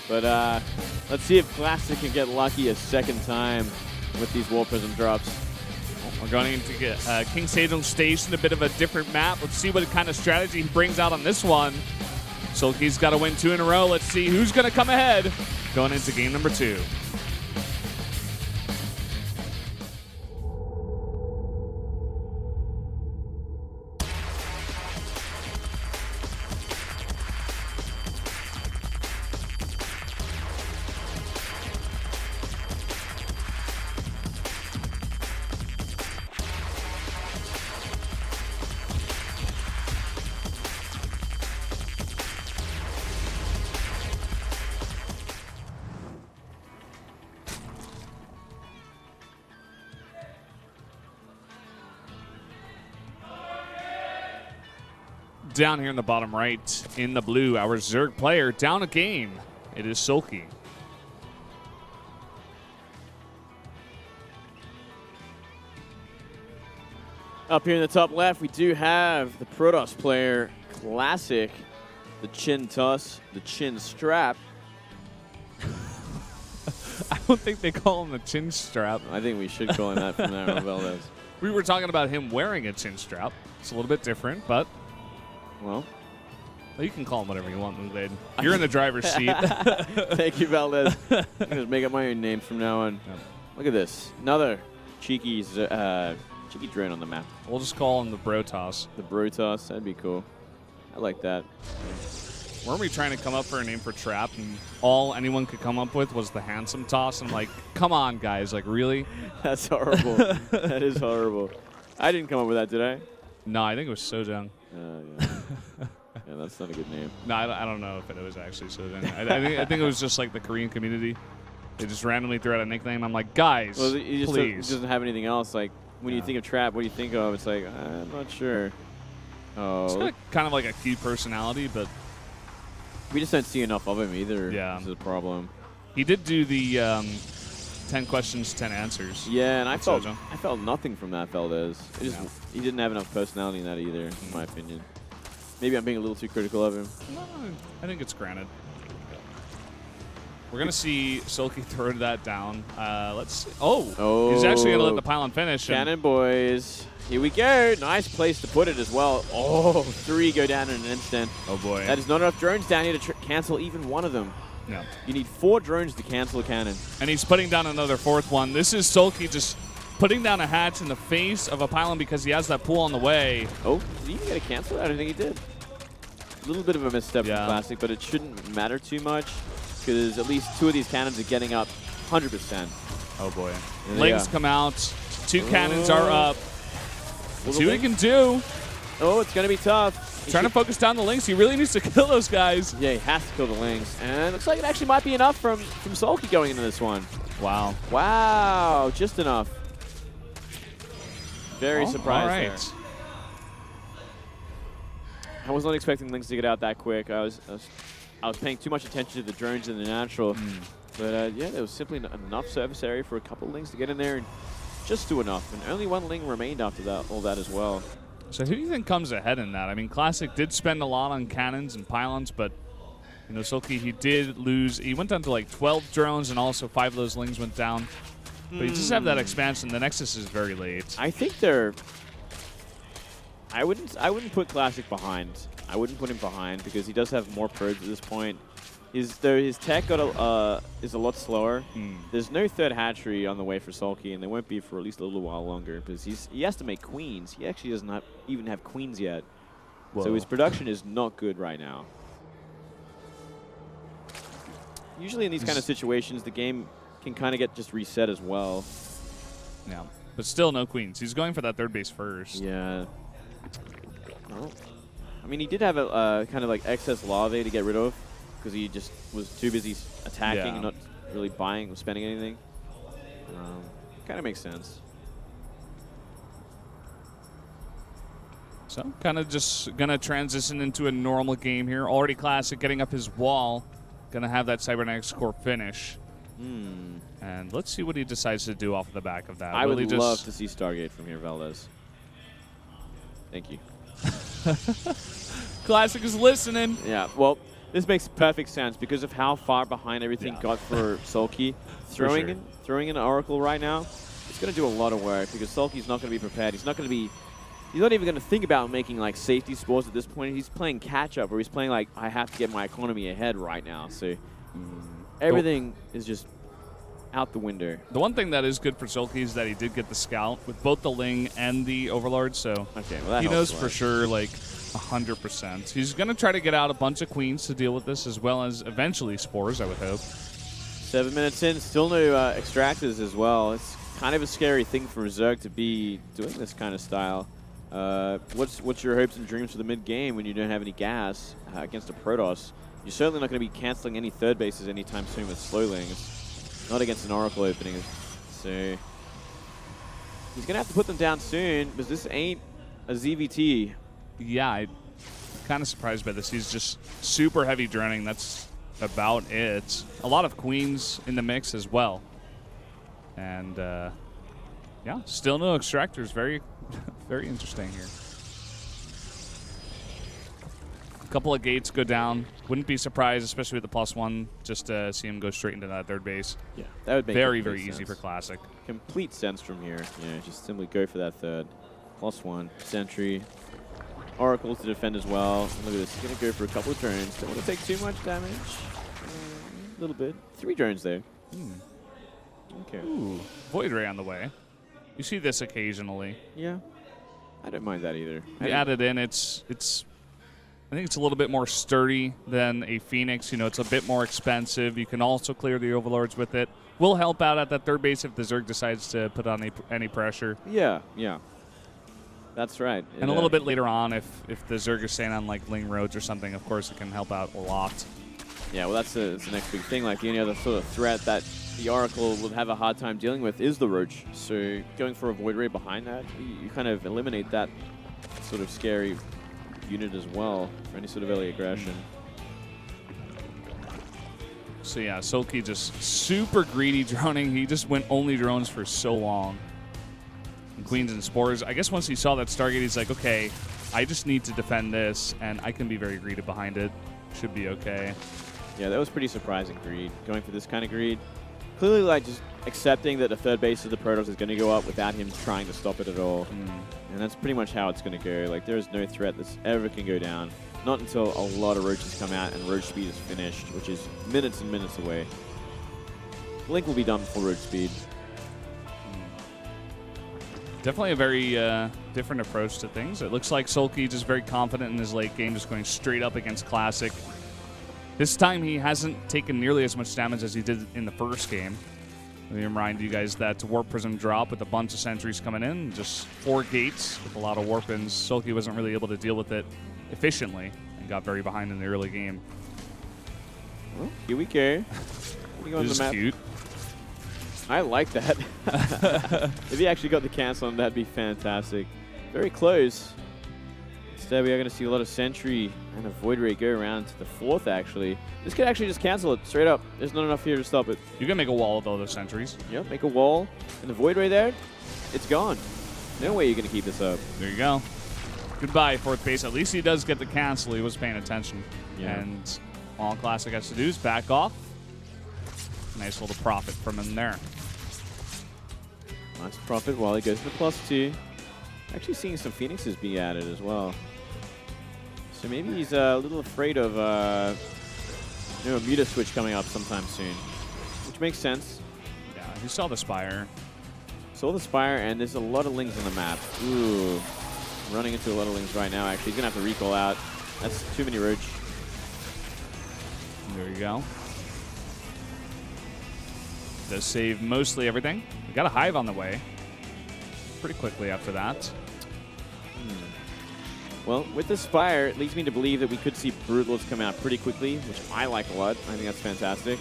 But let's see if Classic can get lucky a second time with these Wall Prism drops. We're going to get King Sejong Station, a bit of a different map. Let's see what kind of strategy he brings out on this one. Soulkey's got to win 2 in a row. Let's see who's going to come ahead going into game number 2. Down here in the bottom right, in the blue, our Zerg player down a game. It is Soulkey. Up here in the top left, we do have the Protoss player, Classic, the Chin Tuss, the Chin Strap. I don't think they call him the chin strap. I think we should call him that from now on, Valdez. We were talking about him wearing a chin strap. It's a little bit different, but well, you can call him whatever you want, Moonblade. You're in the driver's seat. Thank you, Valdez. I'm going to just make up my own names from now on. Yep. Look at this. Another cheeky drone on the map. We'll just call him the Bro Toss. The Bro Toss. That'd be cool. I like that. Weren't we trying to come up for a name for Trap, and all anyone could come up with was the Handsome Toss? I'm like, come on, guys. Like, really? That's horrible. That is horrible. I didn't come up with that, did I? No, I think it was Sojung. Yeah. Yeah, that's not a good name. No, I don't know if it was actually Sojung. I think it was just like the Korean community. They just randomly threw out a nickname. I'm like, guys, well, he just please. Doesn't have anything else. Like, when you think of Trap, what do you think of? It's like, I'm not sure. Oh. It's got kind of like a cute personality, but we just don't see enough of him either. Yeah. This is a problem. He did do the 10 questions, 10 answers. Yeah, and I felt nothing from that, Valdez. He didn't have enough personality in that either, in my opinion. Maybe I'm being a little too critical of him. No, I think it's granted. We're going to see Soulkey throw that down. Let's see. Oh, he's actually going to let the pylon finish. Cannon boys. Here we go. Nice place to put it as well. Oh, 3 go down in an instant. Oh, boy. That is not enough drones down here to cancel even one of them. No. You need 4 drones to cancel a cannon. And he's putting down another 4th one. This is Soulkey just putting down a hatch in the face of a pylon because he has that pool on the way. Oh, did he even get a cancel? I don't think he did. A little bit of a misstep in Classic, but it shouldn't matter too much because at least 2 of these cannons are getting up 100%. Oh, boy. Lings come out. 2 cannons are up. See what he can do. Oh, it's going to be tough. He's trying to focus down the Lings. He really needs to kill those guys. Yeah, he has to kill the Lings. And it looks like it actually might be enough from Soulkey going into this one. Wow. Wow, just enough. Very surprised there. I was not expecting Lings to get out that quick. I was paying too much attention to the drones in the natural. But yeah, there was simply enough surface area for a couple of Lings to get in there and just do enough. And only 1 Ling remained after that, all that as well. So who do you think comes ahead in that? I mean, Classic did spend a lot on cannons and pylons, but you know, Soulkey, he did lose. He went down to like 12 drones, and also 5 of those Lings went down. But you just have that expansion. The Nexus is very late. I think they're. I wouldn't put Classic behind. I wouldn't put him behind because he does have more probes at this point. His tech is a lot slower. There's no 3rd hatchery on the way for Soulkey, and there won't be for at least a little while longer because he has to make queens. He actually doesn't even have queens yet. Whoa. So his production is not good right now. Usually in these kind of situations, the game can kind of get just reset as well. Yeah, but still no queens. He's going for that 3rd base first. Yeah. Well, I mean, he did have a kind of like excess larvae to get rid of because he just was too busy attacking and not really buying or spending anything. Kind of makes sense. So kind of just going to transition into a normal game here. Already Classic getting up his wall. Going to have that Cybernetics Core finish. And let's see what he decides to do off the back of that. I would love to see Stargate from here, Valdez. Thank you. Classic is listening. Yeah, well, This makes perfect sense because of how far behind everything got for Soulkey. Throwing in an Oracle right now, it's going to do a lot of work because Soulkey's not going to be prepared. He's not even going to think about making like safety spores at this point. He's playing catch up, or he's playing like I have to get my economy ahead right now. So everything is just out the window. The one thing that is good for Soulkey is that he did get the scout with both the Ling and the Overlord, so he knows for sure, like, 100%. He's going to try to get out a bunch of queens to deal with this, as well as eventually spores, I would hope. 7 minutes in, still no extractors as well. It's kind of a scary thing for Zerg to be doing this kind of style. What's your hopes and dreams for the mid-game when you don't have any gas against a Protoss? You're certainly not going to be canceling any third bases anytime soon with Slowlings. Not against an Oracle opening. So he's going to have to put them down soon because this ain't a ZVT. Yeah, I'm kind of surprised by this. He's just super heavy droning. That's about it. A lot of queens in the mix as well. And, yeah, still no extractors. Very, very interesting here. A couple of gates go down. Wouldn't be surprised, especially with the +1, just to see him go straight into that third base. Yeah, that would make very easy for Classic. Complete sense from here. Yeah, just simply go for that third. +1, Sentry. Oracle to defend as well. Look at this. He's going to go for a couple of drones. Don't want to take too much damage. A little bit. 3 drones there. Okay. Ooh, Void Ray on the way. You see this occasionally. Yeah. I don't mind that either. They added in, I think it's a little bit more sturdy than a Phoenix. You know, it's a bit more expensive. You can also clear the Overlords with it. Will help out at that third base if the Zerg decides to put on any pressure. Yeah. That's right. And a little bit later on, if the Zerg is staying on like Ling Roads or something, of course it can help out a lot. Yeah, well, that's the next big thing. Like the only other sort of threat that the Oracle would have a hard time dealing with is the Roach. So going for a Void Ray behind that, you kind of eliminate that sort of scary unit as well for any sort of early aggression. So yeah, Soulkey just super greedy droning. He just went only drones for so long. And Queens and Spores. I guess once he saw that Stargate, he's like, okay, I just need to defend this, and I can be very greedy behind it. Should be okay. Yeah, that was pretty surprising greed. Going for this kind of greed. Clearly, like, just accepting that the third base of the Protoss is going to go up without him trying to stop it at all. And that's pretty much how it's going to go. Like, there is no threat that's ever can go down. Not until a lot of roaches come out and roach speed is finished, which is minutes and minutes away. Blink will be done before roach speed. Definitely a very different approach to things. It looks like Soulkey just very confident in his late game, just going straight up against Classic. This time he hasn't taken nearly as much damage as he did in the first game. Let me remind you guys that Warp Prism drop with a bunch of sentries coming in, just 4 gates with a lot of warp-ins. Soulkey wasn't really able to deal with it efficiently and got very behind in the early game. Well, here we go. This is cute. I like that. If he actually got the cancel on, that'd be fantastic. Very close. Instead, we are going to see a lot of Sentry and a Void Ray go around to the 4th, actually. This could actually just cancel it straight up. There's not enough here to stop it. You can make a wall with all those sentries. Yep, make a wall. And the Void Ray there, it's gone. No way you're going to keep this up. There you go. Goodbye, 4th base. At least he does get the cancel. He was paying attention. Yeah. And all Classic has to do is back off. Nice little profit from him there. Nice profit while he goes to the +2. Actually seeing some Phoenixes be added as well. So maybe he's a little afraid of a Muta switch coming up sometime soon, which makes sense. Yeah, he saw the Spire. Saw the Spire, and there's a lot of Lings on the map. Ooh, running into a lot of Lings right now, actually. He's going to have to recall out. That's too many Roach. There you go. Does save mostly everything. We got a Hive on the way pretty quickly after that. Well, with the Spire, it leads me to believe that we could see Brutalist come out pretty quickly, which I like a lot. I think that's fantastic.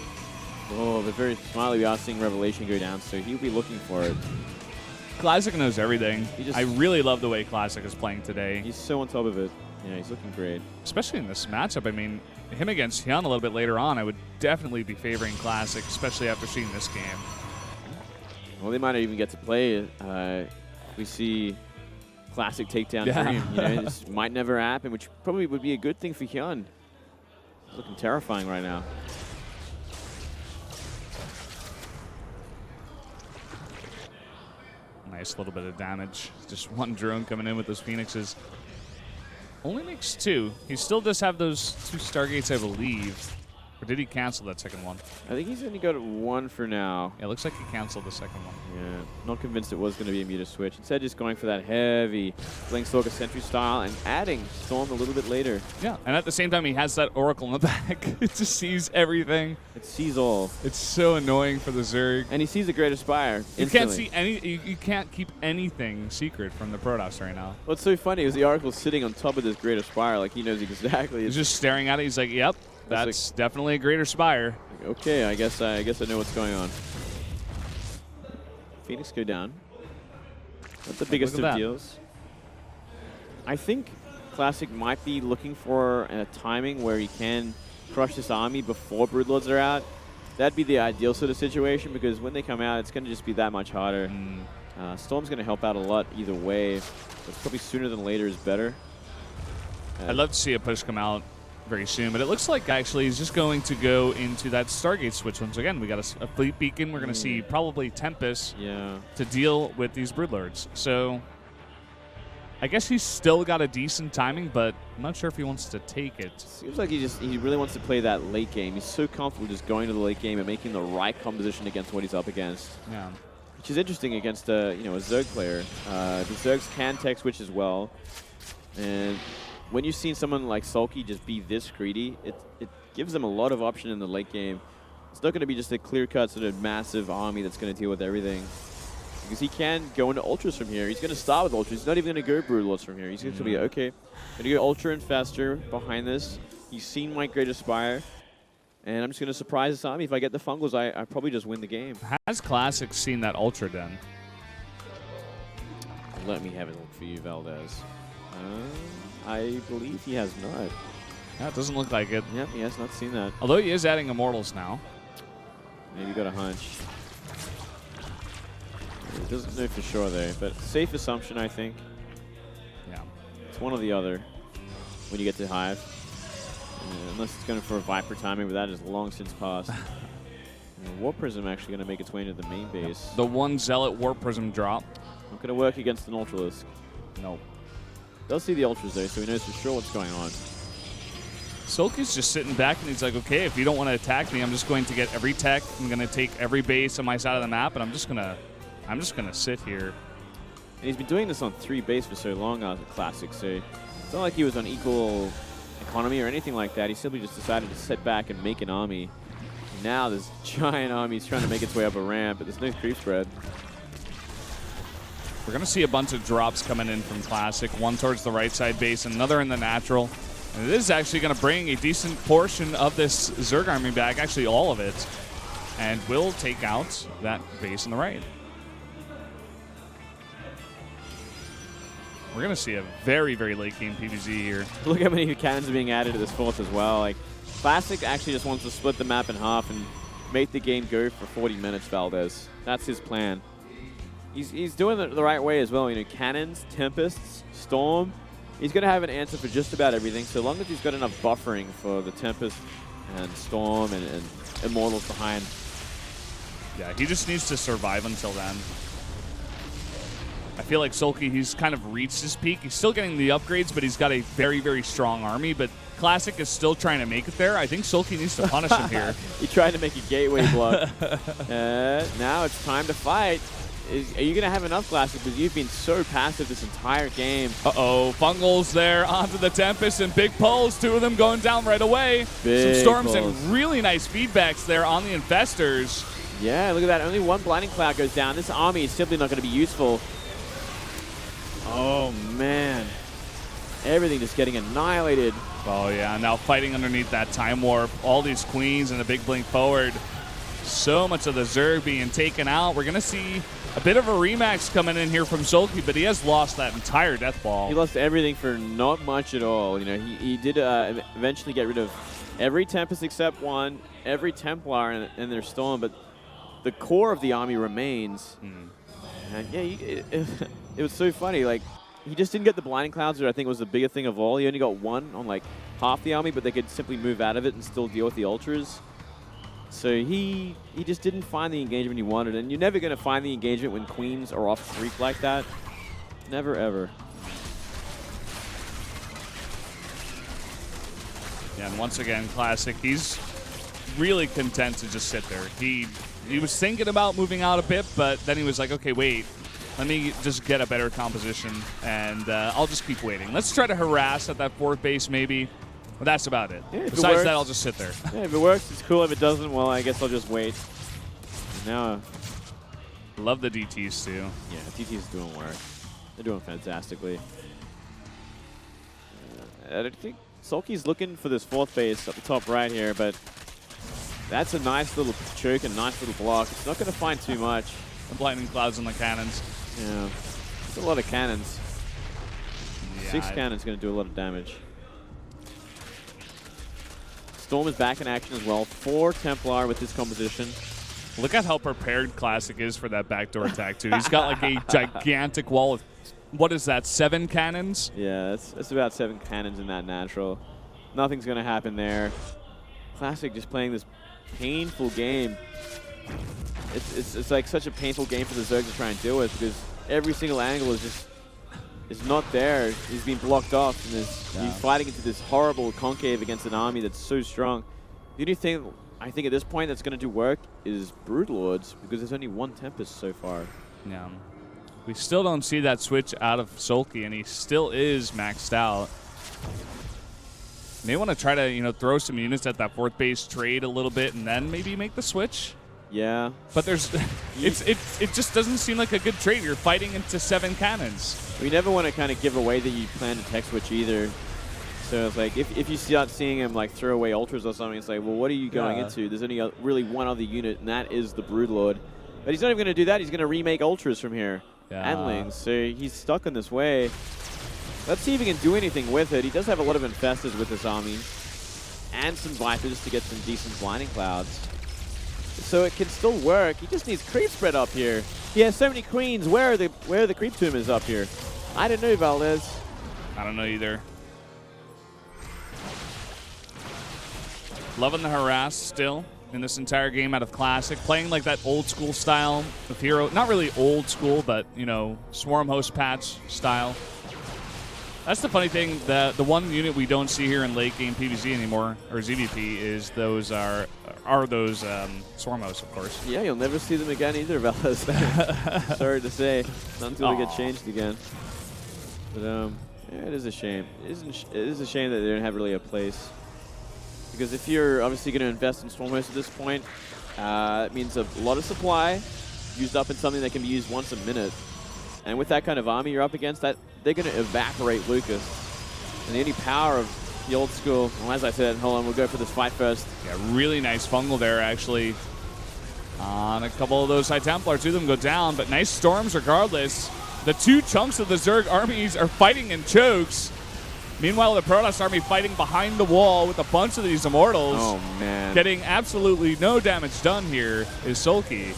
Oh, but very smartly, we are seeing Revelation go down, so he'll be looking for it. Classic knows everything. I really love the way Classic is playing today. He's so on top of it. Yeah, he's looking great. Especially in this matchup. I mean, him against Hyun a little bit later on, I would definitely be favoring Classic, especially after seeing this game. Well, they might not even get to play it. We see Classic take down Dream. You know, this might never happen, which probably would be a good thing for Hyun. It's looking terrifying right now. Nice little bit of damage. Just one drone coming in with those Phoenixes. Only makes 2. He still does have those 2 Stargates, I believe. Or did he cancel that second one? I think he's only got 1 for now. Yeah, it looks like he canceled the second one. Yeah, not convinced it was going to be a meter switch. Instead, just going for that heavy Blink Stalker Sentry style and adding Storm a little bit later. Yeah, and at the same time, he has that Oracle in the back. It just sees everything. It sees all. It's so annoying for the Zerg. And he sees the Greater Spire instantly. You can't see any. You can't keep anything secret from the Protoss right now. What's so funny is the Oracle's sitting on top of this Greater Spire, like he knows exactly. He's just staring at it. He's like, "Yep, that's definitely a Greater Spire." Like, okay, I guess I know what's going on. Phoenix go down. That's the biggest of deals. I think Classic might be looking for a timing where he can crush this army before Broodlords are out. That'd be the ideal sort of situation because when they come out, it's going to just be that much harder. Storm's going to help out a lot either way, but probably sooner than later is better. I'd love to see a push come out very soon, but it looks like actually he's just going to go into that Stargate switch once again. We got a fleet beacon. We're going to see probably Tempest to deal with these Broodlords. So I guess he's still got a decent timing, but I'm not sure if he wants to take it. Seems like he really wants to play that late game. He's so comfortable just going to the late game and making the right composition against what he's up against. Yeah. Which is interesting against a Zerg player. The Zergs can tech switch as well, and when you've seen someone like Soulkey just be this greedy, it gives them a lot of option in the late game. It's not going to be just a clear-cut sort of massive army that's going to deal with everything. Because he can go into Ultras from here. He's going to start with Ultras. He's not even going to go Broodlords from here. He's going to be, okay, I'm going to go Ultra and Faster behind this. He's seen my Greater Spire. And I'm just going to surprise this army. If I get the Fungals, I probably just win the game. Has Classic seen that Ultra Den? Let me have a look for you, Valdez. I believe he has not. Yeah, it doesn't look like it. Yep, he has not seen that. Although he is adding Immortals now. Maybe got a hunch. He doesn't know for sure there, but safe assumption, I think. Yeah. It's one or the other when you get to Hive. Unless it's going for a Viper timing, but that is long since passed. Warp Prism actually going to make its way into the main base. The one Zealot Warp Prism drop. Not going to work against an Ultralisk. Nope. Does see the Ultras though, so he knows for sure what's going on. Soulkey's just sitting back and he's like, okay, if you don't want to attack me, I'm just going to get every tech. I'm going to take every base on my side of the map, and I'm just gonna sit here. And he's been doing this on 3 base for so long as a Classic, so it's not like he was on equal economy or anything like that. He simply just decided to sit back and make an army. Now this giant army is trying to make its way up a ramp, but there's no creep spread. We're going to see a bunch of drops coming in from Classic, one towards the right side base, another in the natural. And it is actually going to bring a decent portion of this Zerg army back, actually all of it, and will take out that base on the right. We're going to see a very, very late game PvZ here. Look how many cannons are being added to this fort as well. Like, Classic actually just wants to split the map in half and make the game go for 40 minutes, Valdez. That's his plan. He's doing it the right way as well. You know, cannons, Tempests, Storm. He's going to have an answer for just about everything, so long as he's got enough buffering for the Tempest and Storm and Immortals behind. Yeah, he just needs to survive until then. I feel like Soulkey, he's kind of reached his peak. He's still getting the upgrades, but he's got a very, very strong army. But Classic is still trying to make it there. I think Soulkey needs to punish him here. He tried to make a gateway block. Now it's time to fight. Are you going to have enough, Classic? Because you've been so passive this entire game. Uh-oh, Fungals there onto the Tempest and big pulls. 2 of them going down right away. Big Some Storms pulls. and really nice feedbacks there on the Infestors. Yeah, look at that. Only 1 Blinding Cloud goes down. This army is simply not going to be useful. Oh, man. Everything just getting annihilated. Oh, yeah. Now fighting underneath that Time Warp. All these Queens and a big blink forward. So much of the Zerg being taken out. We're going to see a bit of a Remax coming in here from Soulkey, but he has lost that entire Death Ball. He lost everything for not much at all. You know, he did eventually get rid of every Tempest except 1, every Templar and their Storm, but the core of the army remains. And yeah, it was so funny. Like, he just didn't get the Blinding Clouds, which I think was the biggest thing of all. He only got 1 on like half the army, but they could simply move out of it and still deal with the ultras. So he just didn't find the engagement he wanted, and you're never going to find the engagement when queens are off streak like that. Never, ever. Yeah, and once again, Classic, he's really content to just sit there. He was thinking about moving out a bit, but then he was like, okay, wait, let me just get a better composition, and I'll just keep waiting. Let's try to harass at that fourth base, maybe. But that's about it. Yeah, Besides that, I'll just sit there. Yeah, if it works, it's cool. If it doesn't, well, I guess I'll just wait. Now, love the DTs, too. Yeah, DT's doing work. They're doing fantastically. I think Soulkey's looking for this fourth base up the top right here, but that's a nice little choke and nice little block. It's not going to find too much. The lightning clouds on the cannons. Yeah, it's a lot of cannons. Yeah, 6 cannons going to do a lot of damage. Storm is back in action as well. 4 Templar with this composition. Look at how prepared Classic is for that backdoor attack, too. He's got like a gigantic wall of, what is that, 7 cannons? Yeah, it's about 7 cannons in that natural. Nothing's going to happen there. Classic just playing this painful game. It's like such a painful game for the Zerg to try and deal with, because every single angle is not there. He's been blocked off, and he's fighting into this horrible concave against an army that's so strong. The only thing I think at this point that's going to do work is Broodlords, because there's only 1 Tempest so far. Yeah. We still don't see that switch out of Soulkey, and he still is maxed out. May want to try to, throw some units at that fourth base, trade a little bit, and then maybe make the switch. Yeah. But there's, it just doesn't seem like a good trade. You're fighting into 7 cannons. We never want to kind of give away that you plan to tech switch either. So it's like, if you start seeing him like throw away ultras or something, it's like, well, what are you going into? There's only really one other unit, and that is the Broodlord. But he's not even going to do that. He's going to remake ultras from here. And Lings. So he's stuck in this way. Let's see if he can do anything with it. He does have a lot of infestors with this army, and some Vipers to get some decent blinding clouds. So it can still work. He just needs creep spread up here. He has so many queens. Where are the creep tumors up here? I don't know, Valdez. I don't know either. Loving the harass still in this entire game out of Classic. Playing like that old school style of hero. Not really old school, but, Swarm Host patch style. That's the funny thing. The one unit we don't see here in late game PvZ anymore, or ZVP, is those are those Swarm Hosts, of course. Yeah, you'll never see them again either, Valdez. Sorry to say. Not until they get changed again. But yeah, it is a shame. It is a shame that they don't have really a place. Because if you're obviously going to invest in Swarm Hosts at this point, it means a lot of supply used up in something that can be used once a minute. And with that kind of army you're up against, they're going to evaporate Lucas. And the only power of the old school, well, as I said, hold on, we'll go for this fight first. Yeah, really nice fungal there, actually. On a couple of those High Templar, 2 of them go down, but nice storms regardless. The 2 chunks of the Zerg armies are fighting in chokes. Meanwhile, the Protoss army fighting behind the wall with a bunch of these Immortals. Oh, man. Getting absolutely no damage done here is Soulkey.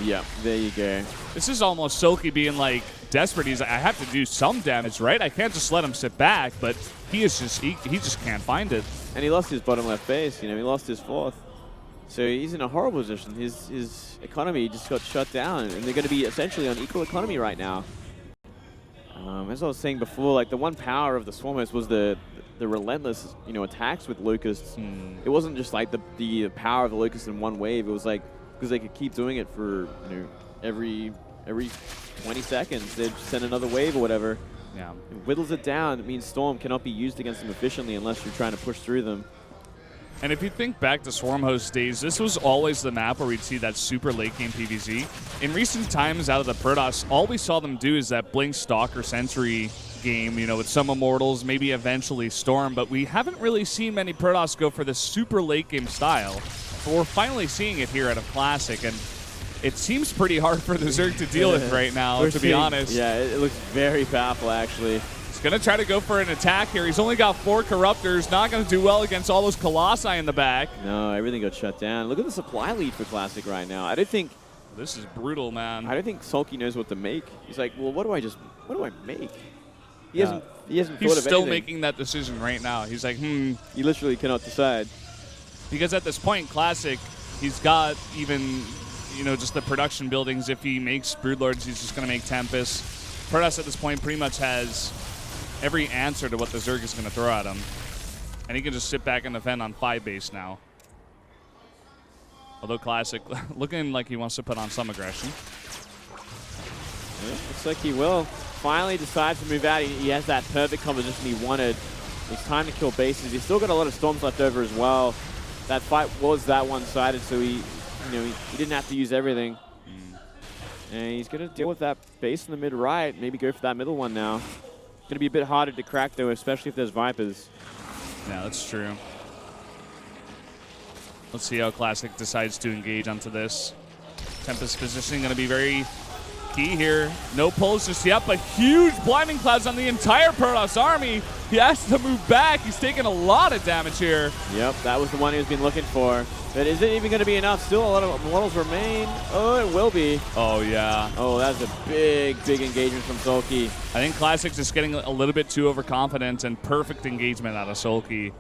Yeah, there you go. This is almost Soulkey being like desperate. He's like, I have to do some damage, right? I can't just let him sit back, but he just can't find it. And he lost his bottom left base, he lost his 4th. So he's in a horrible position. His economy just got shut down, and they're going to be essentially on equal economy right now. As I was saying before, like the one power of the Swarm Host was the relentless, attacks with Locusts. It wasn't just like the power of the Locusts in one wave. It was like, because they could keep doing it for, every 20 seconds. They'd send another wave or whatever. Yeah. It whittles it down. It means Storm cannot be used against them efficiently unless you're trying to push through them. And if you think back to Swarm Host days, this was always the map where we'd see that super late game PvZ. In recent times out of the Protoss, all we saw them do is that Blink Stalker Sentry game, with some Immortals, maybe eventually Storm, but we haven't really seen many Protoss go for this super late game style. But we're finally seeing it here out of Classic, and it seems pretty hard for the Zerg to deal with right now, to be honest. Yeah, it looks very powerful, actually. He's going to try to go for an attack here. He's only got 4 Corruptors. Not going to do well against all those Colossi in the back. No, everything got shut down. Look at the supply lead for Classic right now. I don't think... This is brutal, man. I don't think Soulkey knows what to make. He's like, well, what do I make? He hasn't thought of anything. He's still making that decision right now. He's like, He literally cannot decide. Because at this point, Classic, he's got even, just the production buildings. If he makes Broodlords, he's just going to make Tempest. Protoss at this point pretty much has every answer to what the Zerg is going to throw at him. And he can just sit back and defend on 5 base now. Although Classic looking like he wants to put on some aggression. Yeah, looks like he will. Finally decides to move out. He has that perfect composition he wanted. It's time to kill bases. He's still got a lot of storms left over as well. That fight was that one-sided, so he didn't have to use everything. And he's going to deal with that base in the mid-right. Maybe go for that middle one now. Going to be a bit harder to crack, though, especially if there's Vipers. Yeah, that's true. Let's see how Classic decides to engage onto this. Tempest positioning going to be very key here. No pulls just yet, but huge blinding clouds on the entire Protoss army. He has to move back. He's taking a lot of damage here. Yep, that was the one he was been looking for. But is it even going to be enough? Still a lot of models remain. Oh, it will be. Oh, yeah. Oh, that's a big, big engagement from Soulkey. I think Classic's just getting a little bit too overconfident, and perfect engagement out of Soulkey.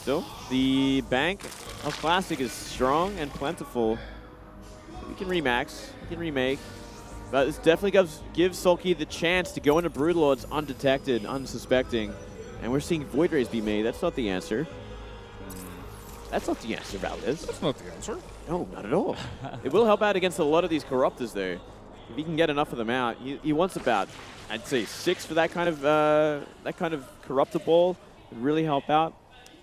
Still, the bank of Classic is strong and plentiful. We can remax, we can remake. But this definitely gives Soulkey the chance to go into Broodlords undetected, unsuspecting. And we're seeing Void Rays be made. That's not the answer. That's not the answer, Valdez. That's not the answer. No, not at all. It will help out against a lot of these Corruptors, though. If he can get enough of them out, he wants about, I'd say, 6 for that kind of Corruptor ball. It would really help out.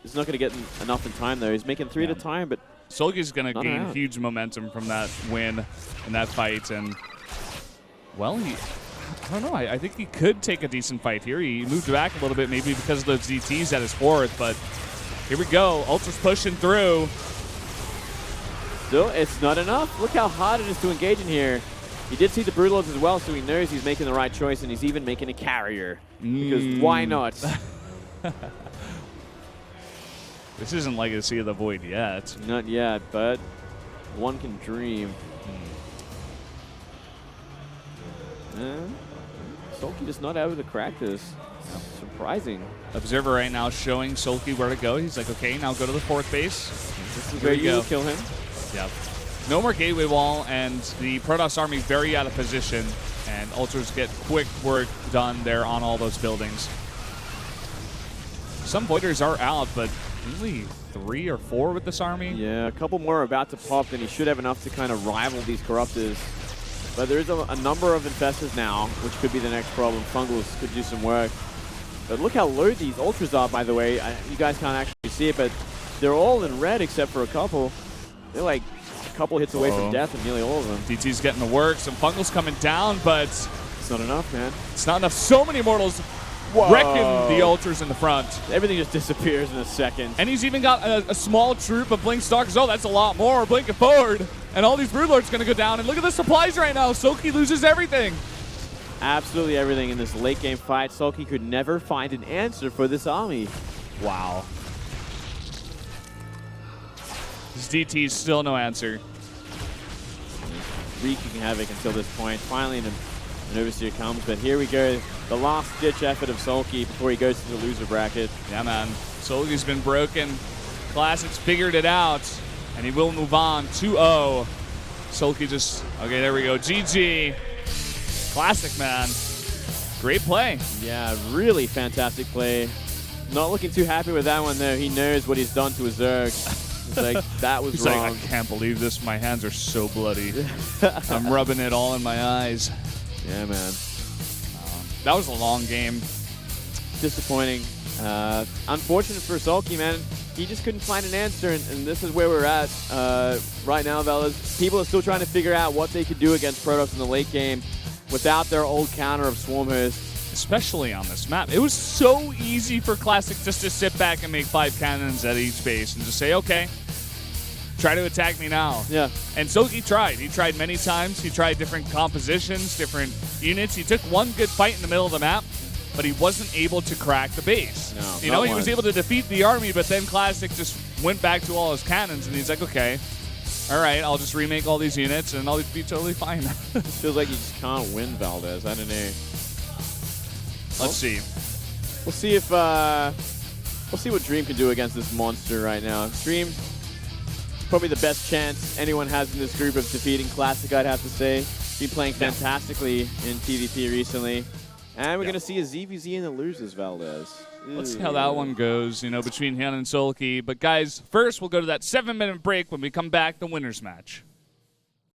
He's not going to get enough in time, though. He's making 3 at a time, but Soulkey's going to gain huge momentum from that win in that fight, and well, I don't know. I think he could take a decent fight here. He moved back a little bit, maybe because of those ZTs at his 4th, but here we go. Ultra's pushing through. Still, it's not enough. Look how hard it is to engage in here. He did see the Broodlords as well, so he knows he's making the right choice, and he's even making a carrier. Because why not? This isn't Legacy of the Void yet. Not yet, but one can dream. Soulkey just not able to crack this. Surprising. Observer right now showing Soulkey where to go. He's like, okay, now go to the 4th base. This is where you will kill him. Yep. No more gateway wall, and the Protoss army very out of position, and Ultras get quick work done there on all those buildings. Some Voiders are out, but only 3 or 4 with this army. Yeah, a couple more are about to pop, then he should have enough to kind of rival these Corruptors. But there is a number of Infestors now, which could be the next problem. Fungals could do some work. But look how low these Ultras are, by the way. You guys can't actually see it, but they're all in red except for a couple. They're like a couple hits away from death and nearly all of them. DT's getting to work. Some Fungals coming down, but it's not enough, man. It's not enough. So many Mortals wrecking the Ultras in the front. Everything just disappears in a second. And he's even got a small troop of Blink Stalkers. Oh, that's a lot more. Blinking forward. And all these Broodlords going to go down. And look at the supplies right now. Soulkey loses everything. Absolutely everything in this late game fight. Soulkey could never find an answer for this army. Wow. This DT's still no answer. Wreaking havoc until this point. Finally an Overseer comes, but here we go. The last-ditch effort of Soulkey before he goes to the loser bracket. Yeah, man. Soulkey's been broken. Classic's figured it out, and he will move on 2-0. Soulkey just, okay, there we go. GG. Classic, man. Great play. Yeah, really fantastic play. Not looking too happy with that one, though. He knows what he's done to his Zerg. It's like, that was wrong. Like, I can't believe this. My hands are so bloody. I'm rubbing it all in my eyes. Yeah, man. That was a long game. Disappointing. Unfortunate for Soulkey, man. He just couldn't find an answer, and this is where we're at right now, fellas. People are still trying to figure out what they could do against Protoss in the late game without their old counter of Swarmhurst. Especially on this map. It was so easy for Classic just to sit back and make 5 cannons at each base and just say, okay, try to attack me now. Yeah. And Soulkey tried. He tried many times. He tried different compositions, different units. He took one good fight in the middle of the map, but he wasn't able to crack the base. No, you know, he was able to defeat the army, but then Classic just went back to all his cannons, and he's like, okay, all right, I'll just remake all these units, and I'll be totally fine. It feels like you just can't win, Valdez. I don't know. Let's see. We'll see if we'll see what Dream can do against this monster right now. Dream, probably the best chance anyone has in this group of defeating Classic, I'd have to say. Been playing fantastically in PvP recently. And we're going to see a ZVZ in the losers, Valdez. Let's see how that one goes, between him and Soulkey. But guys, first we'll go to that 7-minute break. When we come back, the winners match.